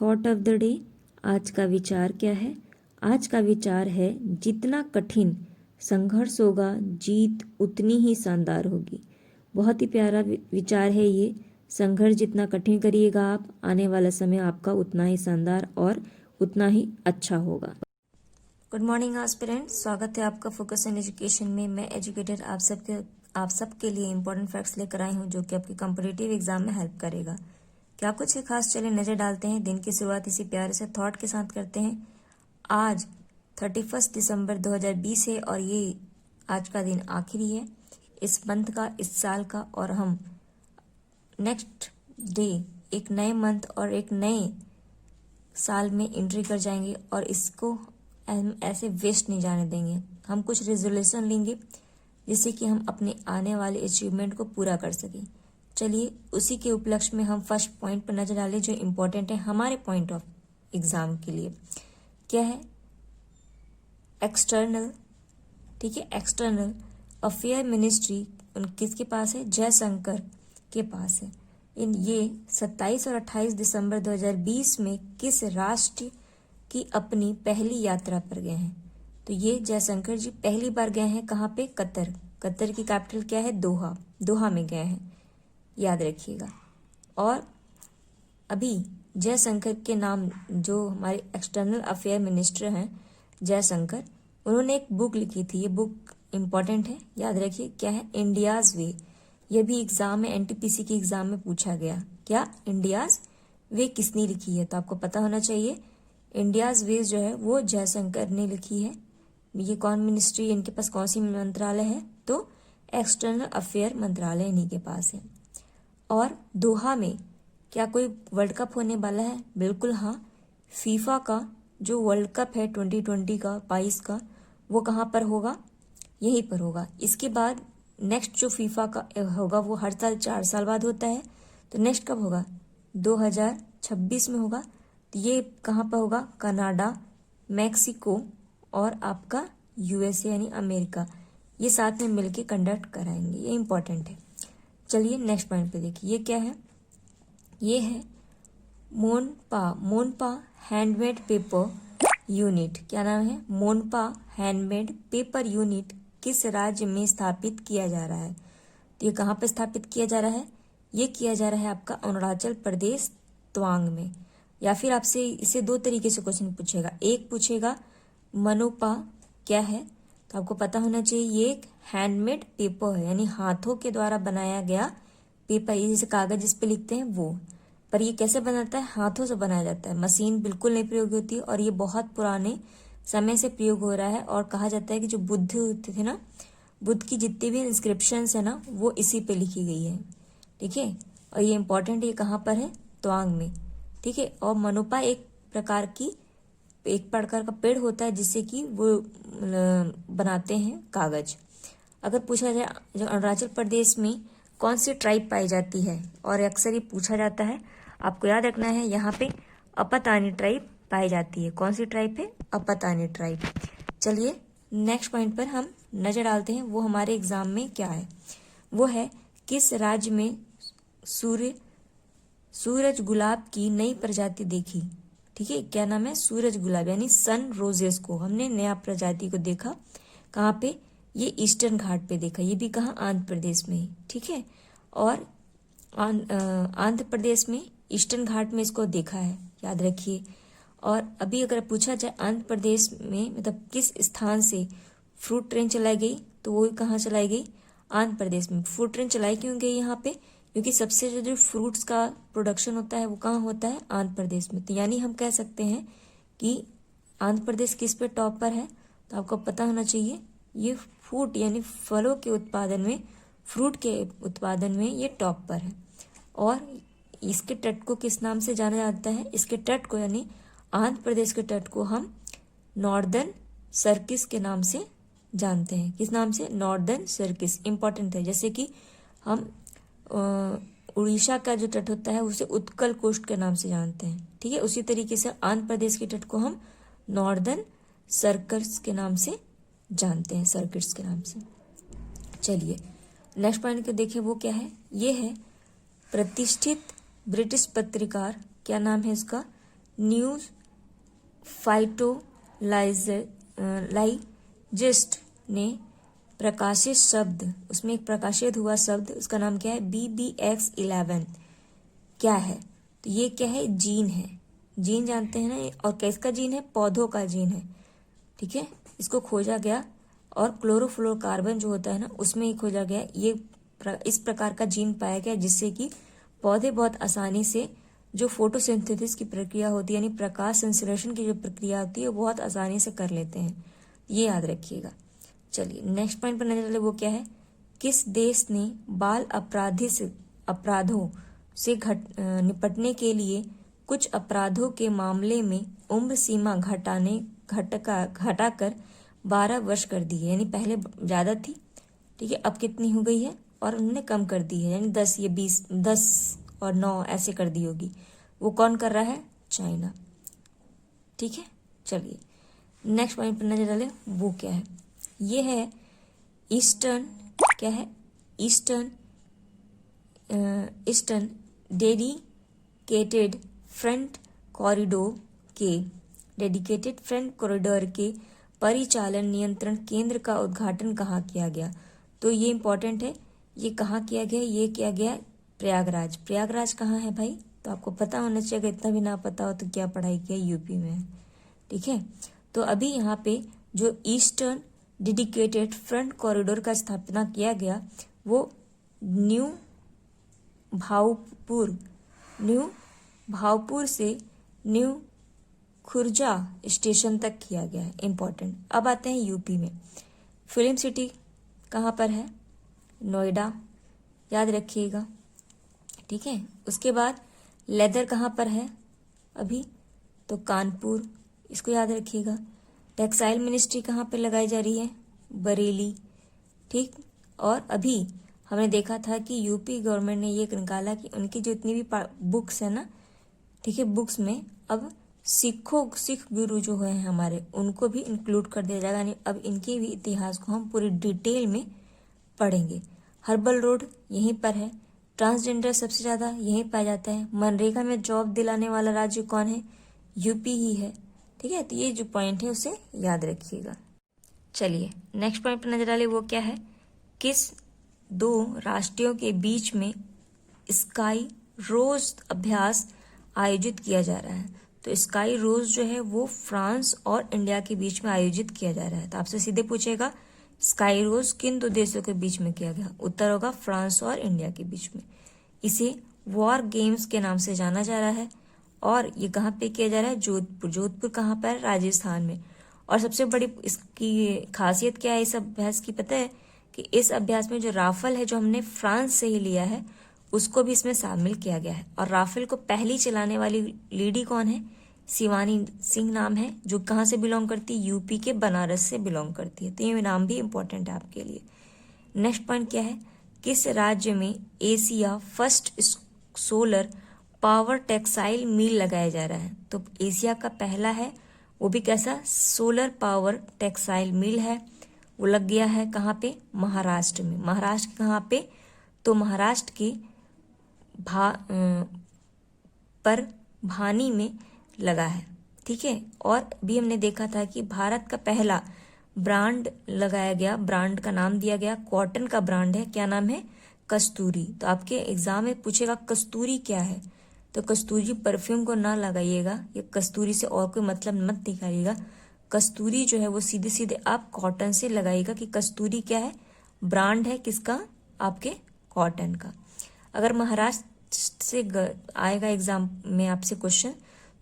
Thought of the day, आज का विचार क्या है? आज का विचार है जितना कठिन संघर्ष होगा जीत उतनी ही शानदार होगी। बहुत ही प्यारा विचार है ये। संघर्ष जितना कठिन करिएगा आप, आने वाला समय आपका उतना ही शानदार और उतना ही अच्छा होगा। गुड मॉर्निंग एस्पिरेंट्स, स्वागत है आपका फोकस ऑन एजुकेशन में। मैं एजुकेटर आप सबके लिए इंपॉर्टेंट फैक्ट्स लेकर आई हूँ जो कि आपके कॉम्पिटिटिव एग्जाम में हेल्प करेगा। क्या कुछ है खास? चलिए नजर डालते हैं। दिन की शुरुआत इसी प्यारे से थॉट के साथ करते हैं। आज 31 दिसंबर 2020 है और ये आज का दिन आखिरी है इस मंथ का, इस साल का, और हम नेक्स्ट डे एक नए मंथ और एक नए साल में एंट्री कर जाएंगे और इसको हम ऐसे वेस्ट नहीं जाने देंगे। हम कुछ रेजोल्यूशन लेंगे जिससे कि हम अपने आने वाले अचीवमेंट को पूरा कर सकें। चलिए उसी के उपलक्ष्य में हम फर्स्ट पॉइंट पर नजर डालें जो इम्पोर्टेंट है हमारे पॉइंट ऑफ एग्जाम के लिए। क्या है? एक्सटर्नल, ठीक है, एक्सटर्नल अफेयर मिनिस्ट्री किसके पास है? जयशंकर के पास है। इन ये 27 और 28 दिसंबर 2020 में किस राष्ट्र की अपनी पहली यात्रा पर गए हैं? तो ये जयशंकर जी पहली बार गए हैं कहाँ पे? कतर। कतर की कैपिटल क्या है? दोहा। दोहा में गए हैं, याद रखिएगा। और अभी जयशंकर के नाम, जो हमारे एक्सटर्नल अफेयर मिनिस्टर हैं जयशंकर, उन्होंने एक बुक लिखी थी। ये बुक इम्पॉर्टेंट है, याद रखिए। क्या है? इंडियाज वे। ये भी एग्जाम में, एनटीपीसी के एग्जाम में पूछा गया। क्या? इंडियाज वे किसने लिखी है? तो आपको पता होना चाहिए इंडियाज वे जो है वो जयशंकर ने लिखी है। ये कौन मिनिस्ट्री, इनके पास कौन सी मंत्रालय है? तो एक्सटर्नल अफेयर मंत्रालय इन्हीं के पास है। और दोहा में क्या कोई वर्ल्ड कप होने वाला है? बिल्कुल हाँ। फीफा का जो वर्ल्ड कप है 2020 का, 22 का, वो कहाँ पर होगा? यहीं पर होगा। इसके बाद नेक्स्ट जो फीफा का होगा वो हर साल 4 साल बाद होता है। तो नेक्स्ट कब होगा? 2026 में होगा। तो ये कहाँ पर होगा? कनाडा, मैक्सिको और आपका यूएसए यानी अमेरिका, ये साथ में मिलके कंडक्ट कराएंगे। ये इंपॉर्टेंट है। चलिए नेक्स्ट पॉइंट पे देखिए, ये क्या है? ये है Monpa. Monpa handmade paper unit. क्या नाम है? मोनपा हैंडमेड पेपर यूनिट किस राज्य में स्थापित किया जा रहा है? तो ये कहाँ पर स्थापित किया जा रहा है? ये किया जा रहा है आपका अरुणाचल प्रदेश, तवांग में। या फिर आपसे इसे दो तरीके से क्वेश्चन पूछेगा। एक पूछेगा मनोपा क्या है, तो आपको पता होना चाहिए ये एक हैंडमेड पेपर है, यानी हाथों के द्वारा बनाया गया पेपर। ये जैसे कागज जिस पे लिखते हैं वो, पर ये कैसे बनाता है? हाथों से बनाया जाता है। मशीन बिल्कुल नहीं प्रयोग होती है और ये बहुत पुराने समय से प्रयोग हो रहा है। और कहा जाता है कि जो बुद्ध होते थे ना, बुद्ध की जितनी भी इंस्क्रिप्शंस है ना, वो इसी पे लिखी गई है। ठीक है, और ये इंपॉर्टेंट, ये कहाँ पर है? तवांग में। ठीक है। और मनोपा एक प्रकार का पेड़ होता है जिससे कि वो बनाते हैं कागज। अगर पूछा जाए जो अरुणाचल प्रदेश में कौन सी ट्राइब पाई जाती है, और अक्सर ये पूछा जाता है, आपको याद रखना है यहाँ पे अपतानी ट्राइब पाई जाती है। कौन सी ट्राइब है? अपतानी ट्राइब। चलिए नेक्स्ट पॉइंट पर हम नजर डालते हैं। वो हमारे एग्जाम में क्या है? वो है किस राज्य में सूरज गुलाब की नई प्रजाति देखी? ठीक है, क्या नाम है? सूरज गुलाब यानी सन रोजेस को हमने नया प्रजाति को देखा। कहाँ पे? ये ईस्टर्न घाट पे देखा। ये भी कहाँ? आंध्र प्रदेश में ही। ठीक है, और आंध्र प्रदेश में ईस्टर्न घाट में इसको देखा है, याद रखिए। और अभी अगर पूछा जाए आंध्र प्रदेश में मतलब किस स्थान से फ्रूट ट्रेन चलाई गई, तो वो कहाँ चलाई गई? आंध्र प्रदेश में। फ्रूट ट्रेन चलाई क्यों गई यहाँ पे? क्योंकि सबसे जो फ्रूट्स का प्रोडक्शन होता है वो कहाँ होता है? आंध्र प्रदेश में। तो यानी हम कह सकते हैं कि आंध्र प्रदेश किस पे टॉप पर है? तो आपको पता होना चाहिए ये फ्रूट यानी फलों के उत्पादन में, फ्रूट के उत्पादन में ये टॉप पर है। और इसके तट को किस नाम से जाना जाता है? इसके तट को यानी आंध्र प्रदेश के तट को हम नॉर्दर्न सर्किस के नाम से जानते हैं। किस नाम से? Northern circus. इंपॉर्टेंट है। जैसे कि हम उड़ीसा का जो तट होता है उसे उत्कल कोस्ट के नाम से जानते हैं। ठीक है, उसी तरीके से आंध्र प्रदेश के तट को हम नॉर्दर्न सर्कस के नाम से जानते हैं, सर्किट्स के नाम से। चलिए नेक्स्ट पॉइंट को देखें, वो क्या है? ये है प्रतिष्ठित ब्रिटिश पत्रकार, क्या नाम है इसका? न्यू फाइटोलाइजिस्ट ने प्रकाशित शब्द, उसमें एक प्रकाशित हुआ शब्द, उसका नाम क्या है? BBX11 क्या है? तो ये क्या है? जीन है। जीन जानते हैं ना, और किसका जीन है? पौधों का जीन है, ठीक है। इसको खोजा गया और क्लोरोफ्लोरोकार्बन जो होता है ना, उसमें ही खोजा गया। इस प्रकार का जीन पाया गया जिससे कि पौधे बहुत आसानी से जो फोटोसिंथेसिस की प्रक्रिया होती है, यानी प्रकाश संश्लेषण की जो प्रक्रिया होती है, वो बहुत आसानी से कर लेते हैं। ये याद रखिएगा। चलिए नेक्स्ट पॉइंट पर नजर डालें। वो क्या है? किस देश ने बाल अपराधों से निपटने के लिए कुछ अपराधों के मामले में उम्र सीमा घटाकर 12 वर्ष कर दी है? यानी पहले ज्यादा थी, ठीक है, अब कितनी हो गई है? और उन्होंने कम कर दी है, यानी 10 या 20, 10 और 9 ऐसे कर दी होगी। वो कौन कर रहा है? चाइना, ठीक है। चलिए नेक्स्ट पॉइंट पर नजर डालें। वो क्या है? ये है ईस्टर्न, क्या है? ईस्टर्न डेडिकेटेड फ्रंट कॉरिडोर के परिचालन नियंत्रण केंद्र का उद्घाटन कहाँ किया गया? तो ये इंपॉर्टेंट है। ये कहाँ किया गया? ये किया गया प्रयागराज। प्रयागराज कहाँ है भाई? तो आपको पता होना चाहिए। अगर इतना भी ना पता हो तो क्या पढ़ाई किया? यूपी में है, ठीक है। तो अभी यहाँ पे जो ईस्टर्न डेडिकेटेड फ्रंट कॉरिडोर का स्थापना किया गया, वो न्यू भावपुर से न्यू खुर्जा स्टेशन तक किया गया है। इंपॉर्टेंट। अब आते हैं यूपी में। फिल्म सिटी कहाँ पर है? नोएडा, याद रखिएगा, ठीक है। उसके बाद लेदर कहाँ पर है अभी? तो कानपुर, इसको याद रखिएगा। टेक्सटाइल मिनिस्ट्री कहाँ पे लगाई जा रही है? बरेली, ठीक। और अभी हमने देखा था कि यूपी गवर्नमेंट ने ये निकाला कि उनकी जितनी भी बुक्स है ना, ठीक है, बुक्स में अब सिख गुरु जो है हमारे, उनको भी इंक्लूड कर दिया जाएगा। यानी अब इनके भी इतिहास को हम पूरी डिटेल में पढ़ेंगे। हर्बल रोड यहीं पर है। ट्रांसजेंडर सबसे ज्यादा यहीं पाया जाता है। मनरेगा में जॉब दिलाने वाला राज्य कौन है? यूपी ही है, ठीक है। तो ये जो पॉइंट है उसे याद रखिएगा। चलिए नेक्स्ट पॉइंट पर नजर डालिए। वो क्या है? किस दो राष्ट्रों के बीच में स्काई रोज अभ्यास आयोजित किया जा रहा है? तो स्काई रोज जो है वो फ्रांस और इंडिया के बीच में आयोजित किया जा रहा है। तो आपसे सीधे पूछेगा स्काई रोज किन 2 देशों के बीच में किया गया? उत्तर होगा फ्रांस और इंडिया के बीच में। इसे वॉर गेम्स के नाम से जाना जा रहा है और ये कहाँ पे किया जा रहा है? जोधपुर। जोधपुर कहाँ पर? राजस्थान में। और सबसे बड़ी इसकी खासियत क्या है इस अभ्यास की, पता है? कि इस अभ्यास में जो राफेल है, जो हमने फ्रांस से ही लिया है, उसको भी इसमें शामिल किया गया है। और राफेल को पहली चलाने वाली लेडी कौन है? शिवानी सिंह नाम है, जो कहाँ से बिलोंग करती है? यूपी के बनारस से बिलोंग करती है। तो ये नाम भी इंपॉर्टेंट है आपके लिए। नेक्स्ट पॉइंट क्या है? किस राज्य में Asia first solar power textile mill लगाया जा रहा है? तो एशिया का पहला है, वो भी कैसा? सोलर पावर टेक्सटाइल मिल है। वो लग गया है कहाँ पे? महाराष्ट्र में। महाराष्ट्र कहाँ पे? तो महाराष्ट्र के भानी में लगा है, ठीक है। और भी हमने देखा था कि भारत का पहला ब्रांड लगाया गया, ब्रांड का नाम दिया गया, कॉटन का ब्रांड है। क्या नाम है? कस्तूरी। तो आपके एग्जाम में पूछेगा कस्तूरी क्या है? तो कस्तूरी परफ्यूम को ना लगाइएगा, ये कस्तूरी से और कोई मतलब मत निकालिएगा। कस्तूरी जो है वो सीधे सीधे आप कॉटन से लगाइएगा कि कस्तूरी क्या है? ब्रांड है किसका? आपके कॉटन का। अगर महाराष्ट्र से आएगा एग्जाम में आपसे क्वेश्चन,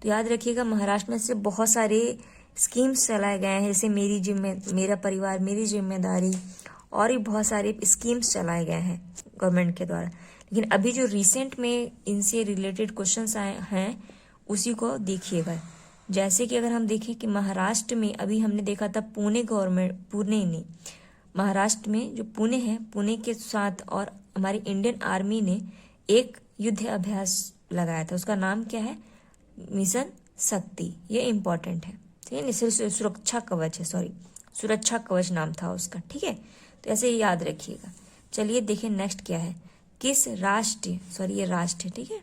तो याद रखिएगा महाराष्ट्र में से बहुत सारे स्कीम्स चलाए गए हैं, जैसे मेरा परिवार मेरी जिम्मेदारी, और भी बहुत सारे स्कीम्स चलाए गए हैं गवर्नमेंट के द्वारा। लेकिन अभी जो रिसेंट में इनसे रिलेटेड क्वेश्चंस आए हैं उसी को देखिएगा। जैसे कि अगर हम देखें कि महाराष्ट्र में अभी हमने देखा था पुणे नहीं, महाराष्ट्र में जो पुणे है, पुणे के साथ और हमारी इंडियन आर्मी ने एक युद्ध अभ्यास लगाया था। उसका नाम क्या है? मिशन शक्ति। ये इंपॉर्टेंट है, ठीक है। सुरक्षा कवच है, सुरक्षा कवच नाम था उसका, ठीक है। तो ऐसे ही याद रखिएगा। चलिए देखिए नेक्स्ट क्या है। किस राष्ट्र, ये राष्ट्र है, ठीक है।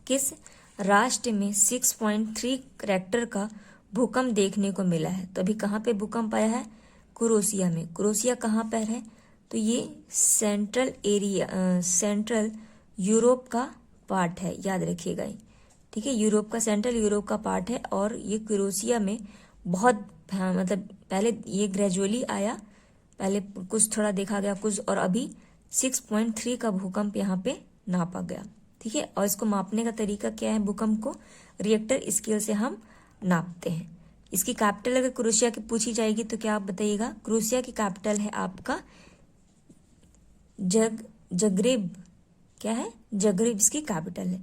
किस राष्ट्र में 6.3 रेक्टर का भूकंप देखने को मिला है। तो अभी कहाँ पे भूकंप आया है? क्रोएशिया में। क्रोएशिया कहाँ पर है? तो ये सेंट्रल यूरोप का पार्ट है, याद रखिएगा। ठीक है, यूरोप का, सेंट्रल यूरोप का पार्ट है और ये क्रोएशिया में बहुत मतलब पहले ये ग्रेजुअली आया, पहले कुछ थोड़ा देखा गया कुछ, और अभी 6.3 का भूकंप यहाँ पे नापा गया। ठीक है, और इसको मापने का तरीका क्या है? भूकंप को रिएक्टर स्केल से हम नापते हैं। इसकी कैपिटल अगर क्रोएशिया की पूछी जाएगी तो क्या आप बताइएगा? क्रोएशिया की कैपिटल है आपका जग्रेब। क्या है? जग्रेब इसकी कैपिटल है।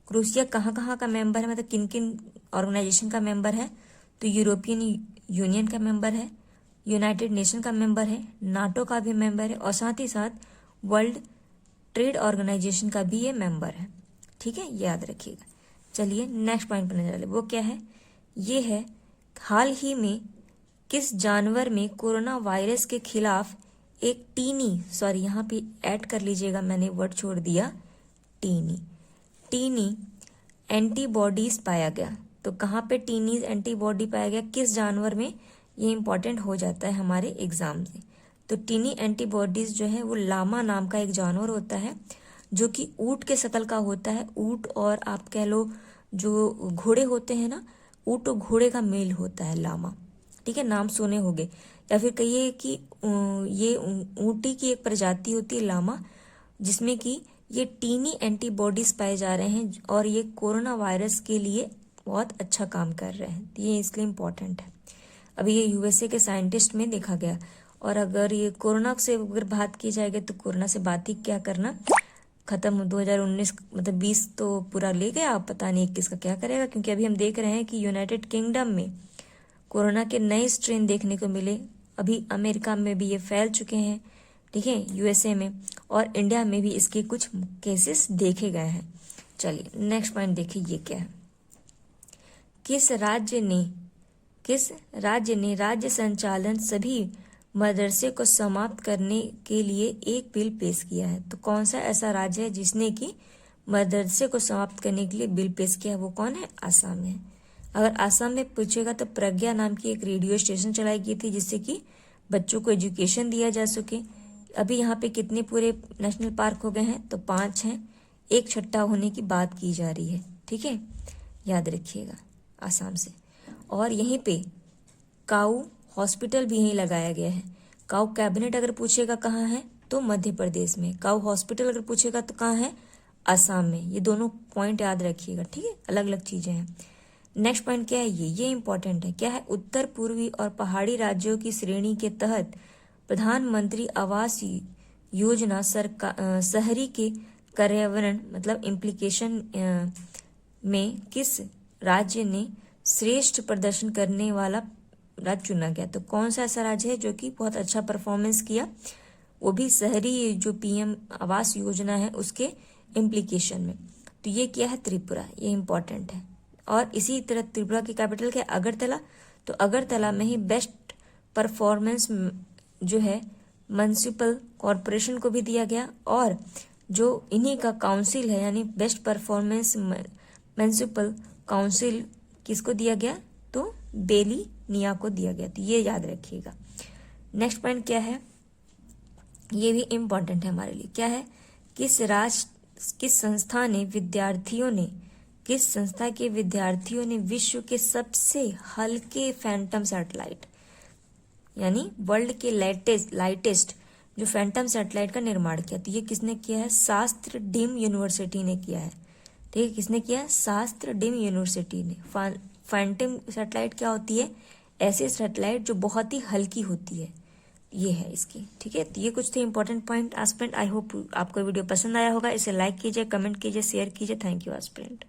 क्रोएशिया कहाँ कहाँ का मेंबर है, मतलब किन किन ऑर्गेनाइजेशन का मेंबर है? तो यूरोपियन यूनियन का मेंबर है, यूनाइटेड नेशन का मेंबर है, नाटो का भी मेंबर है, और साथ ही साथ वर्ल्ड ट्रेड ऑर्गेनाइजेशन का भी ये मेंबर है। ठीक है, याद रखिएगा। चलिए नेक्स्ट पॉइंट पर नजर डालें। वो क्या है? ये है हाल ही में किस जानवर में कोरोना वायरस के खिलाफ एक सॉरी यहाँ पे ऐड कर लीजिएगा, मैंने वर्ड छोड़ दिया, टीनी एंटीबॉडीज पाया गया। तो कहाँ पे टीनीज एंटीबॉडी पाया गया? किस जानवर में? ये इंपॉर्टेंट हो जाता है हमारे एग्जाम से। तो टीनी एंटीबॉडीज जो है वो लामा नाम का एक जानवर होता है जो कि ऊंट के शकल का होता है। ऊंट और आप कह लो जो घोड़े होते हैं ना, ऊंट और घोड़े का मेल होता है लामा। ठीक है, नाम सुने होंगे, या फिर कहिए कि ये ऊंटी की एक प्रजाति होती है लामा, जिसमें कि ये टीनी एंटीबॉडीज पाए जा रहे हैं और ये कोरोना वायरस के लिए बहुत अच्छा काम कर रहे हैं। ये इसलिए इम्पोर्टेंट है। अभी ये यूएसए के साइंटिस्ट में देखा गया। और अगर ये कोरोना से अगर बात की जाएगी तो कोरोना से बात ही क्या करना, खत्म 2019 मतलब 20 तो पूरा ले गया, अब पता नहीं 21 का क्या करेगा, क्योंकि अभी हम देख रहे हैं कि यूनाइटेड किंगडम में कोरोना के नए स्ट्रेन देखने को मिले। अभी अमेरिका में भी ये फैल चुके हैं। ठीक है, यूएसए में, और इंडिया में भी इसके कुछ केसेस देखे गए हैं। चलिए नेक्स्ट पॉइंट देखिए, ये क्या है? किस राज्य ने राज्य संचालन सभी मदरसे को समाप्त करने के लिए एक बिल पेश किया है? तो कौन सा ऐसा राज्य है जिसने कि मदरसे को समाप्त करने के लिए बिल पेश किया है? वो कौन है? आसाम है। अगर आसाम में पूछेगा तो प्रज्ञा नाम की एक रेडियो स्टेशन चलाई गई थी जिससे कि बच्चों को एजुकेशन दिया जा सके। अभी यहाँ पे कितने पूरे नेशनल पार्क हो गए हैं? तो 5 हैं, एक छठा होने की बात की जा रही है। ठीक है, याद रखिएगा, आसाम से। और यहीं पे काऊ हॉस्पिटल भी यहीं लगाया गया है। काऊ कैबिनेट अगर पूछेगा कहाँ है तो मध्य प्रदेश में, काऊ हॉस्पिटल अगर पूछेगा तो कहाँ है? आसाम में। ये दोनों पॉइंट याद रखिएगा। ठीक है, अलग अलग चीजें हैं। नेक्स्ट पॉइंट क्या है? ये इंपॉर्टेंट है। क्या है? उत्तर पूर्वी और पहाड़ी राज्यों की श्रेणी के तहत प्रधानमंत्री आवास योजना सरकार शहरी के पर्यावरण मतलब इम्प्लीकेशन में किस राज्य ने श्रेष्ठ प्रदर्शन करने वाला राज्य चुना गया? तो कौन सा ऐसा राज्य है जो कि बहुत अच्छा परफॉर्मेंस किया, वो भी शहरी जो पीएम आवास योजना है उसके इम्प्लीकेशन में? तो ये क्या है? त्रिपुरा। ये इंपॉर्टेंट है। और इसी तरह त्रिपुरा की कैपिटल क्या है? अगरतला। तो अगरतला में ही बेस्ट परफॉर्मेंस जो है म्युनिसिपल कॉरपोरेशन को भी दिया गया, और जो इन्हीं का काउंसिल है यानी बेस्ट परफॉर्मेंस म्युनिसिपल काउंसिल किसको दिया गया? तो बेली निया को दिया गया। तो ये याद रखिएगा। नेक्स्ट पॉइंट क्या है? ये भी इम्पोर्टेंट है हमारे लिए। क्या है? किस संस्था के विद्यार्थियों ने विश्व के सबसे हल्के फैंटम सैटेलाइट यानी वर्ल्ड के लाइटेस्ट जो फैंटम सैटेलाइट का निर्माण किया? तो ये किसने किया है? शास्त्र डीम यूनिवर्सिटी ने किया है। ठीक है, किसने किया है? शास्त्र डीम यूनिवर्सिटी ने। फैंटम सैटेलाइट क्या होती है? ऐसे सैटेलाइट जो बहुत ही हल्की होती है, ये है इसकी। ठीक है, तो ये कुछ थे important point aspirant. I hope आपको वीडियो पसंद आया होगा। इसे लाइक कीजिए, कमेंट कीजिए, शेयर कीजिए। Thank you aspirant.